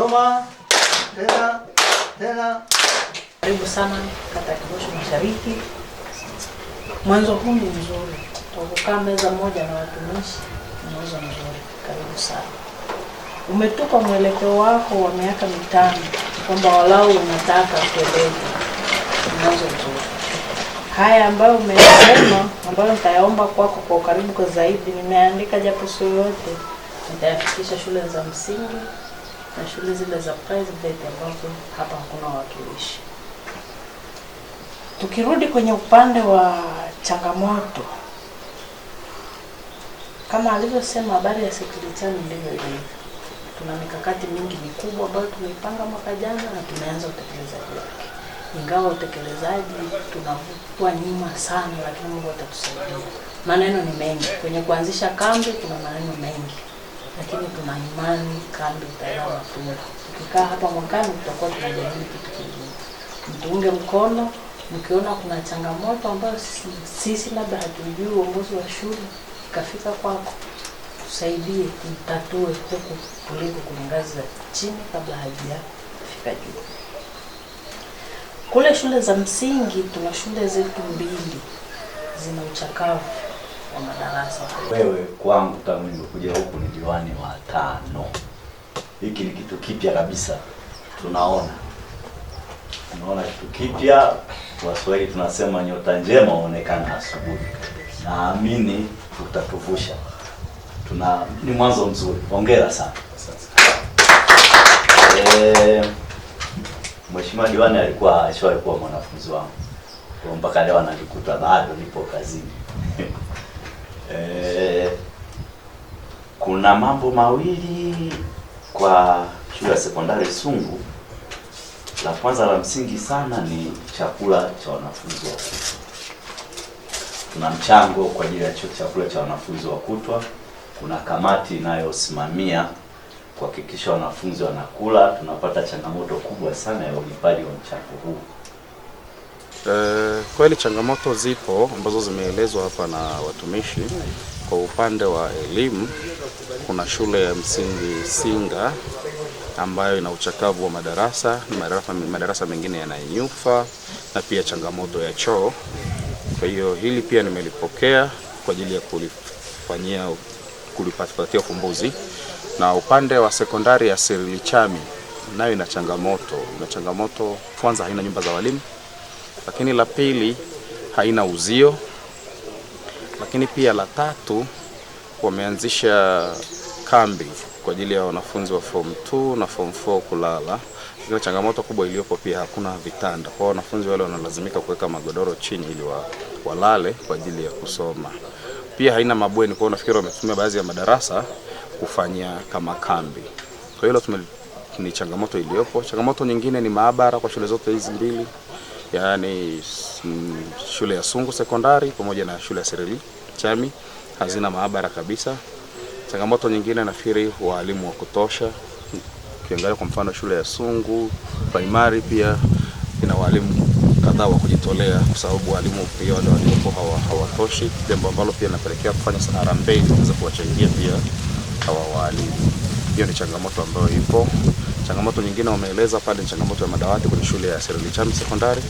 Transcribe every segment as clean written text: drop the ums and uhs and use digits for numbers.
Goma. Tena. Karibu sana kata ya Kibosho Mashariki. Mwanzo huu ni mzuri. Tukukaa meza moja na watumishi ni mwanzo mzuri. Karibu sana. Umetupa mwelekeo wako wa miaka 5 kwamba walau unataka kueleza. Mwanzo mzuri. Haya ambayo umesema, ambayo nitayaomba kwako kwa ukaribu kwa zaidi, nimeandika japo sio yote, nitayafikisha shule za msingi na shule zile za private ambapo hapa hakuna watumishi. Tukirudi kwenye upande wa changamoto, kama alivyosema habari ya security ndivyo ilivyo. Tuna mikakati mingi mikubwa ambayo tumeipanga mwaka jana na tumeanza utekelezaji wake. Ingawa utekelezaji tunakuwa nyuma sana, lakini Mungu atatusaidia. Maneno ni mengi. Kwenye kuanzisha kambi kuna maneno mengi, lakini tuna imani kambi itazaa matunda. Tukikaa hapa mwakani tutakuwa tunajadili kitu kingine. Mtuunge mkono mkiona kuna changamoto ambayo sisi labda hatujui, uongozi wa shule ikafika kwako, tusaidie tutatue huku kuliko kwenye ngazi za chini kabla hajafika juu. Kule shule za msingi tuna shule zetu 2 zina uchakavu wa madarasa. Wewe kwangu tangu nimekuja huku ni diwani wa 5. Hiki ni kitu kipya kabisa. Tunaona kitu kipya. Waswahili tunasema nyota njema huonekana asubuhi. Naamini utatuvusha. Ni mwanzo mzuri. Hongera sana. Mheshimiwa diwani ashawahi kuwa mwanafunzi wangu. Kwa mpaka leo analikuta bado nipo kazini. Kuna mambo mawili kwa shule ya sekondari Sungu. La kwanza la msingi sana ni chakula cha wanafunzi wa kutwa. Tuna mchango kwa ajili ya chakula cha wanafunzi wa kutwa. Kuna kamati inayosimamia kuhakikisha wanafunzi wanakula. Tunapata changamoto kubwa sana ya ulipaji wa mchango huu. Kweli changamoto zipo ambazo zimeelezwa hapa na watumishi. Kwa upande wa elimu, kuna shule ya msingi Singa ambayo ina uchakavu wa madarasa mengine yananyufa na pia changamoto ya choo. Kwa hiyo hili pia nimelipokea kwa ajili ya kulipatia ufumbuzi. Na upande wa sekondari ya Serilichami nayo ina changamoto. Kwanza haina nyumba za walimu, lakini la pili haina uzio, lakini pia la tatu wameanzisha kambi kwa ajili ya wanafunzi wa form 2 na form 4 kulala. Lakini changamoto kubwa iliyopo pia hakuna vitanda. Kwa wanafunzi wale wanalazimika kuweka magodoro chini ili walale kwa ajili ya kusoma. Pia haina mabweni, kwa nafikiri wametumia baadhi ya madarasa kufanya kama kambi. Kwa hiyo ni changamoto iliyopo. Changamoto nyingine ni maabara kwa shule zote hizi 2. Yaani shule ya Sungu sekondari pamoja na shule ya Serilichami hazina maabara kabisa. Changamoto nyingine nafikiri walimu wa kutosha. Ukiangalia kwa mfano shule ya Sungu primary pia ina walimu kadhaa wa kujitolea, kwa sababu walimu pia wale waliopo hawatoshi, jambo ambalo pia linapelekea kufanya harambee ili kuweza kuwachangia pia hawa walimu. Hiyo ni changamoto ambayo ipo. Changamoto nyingine wameeleza pale ni changamoto ya madawati kwenye shule ya Serilichami sekondari.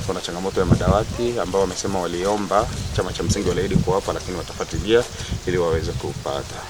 Kuna changamoto ya madawati ambao wamesema waliomba chama cha msingi waliahidi kuwapa, lakini watafuatilia ili waweze kupata.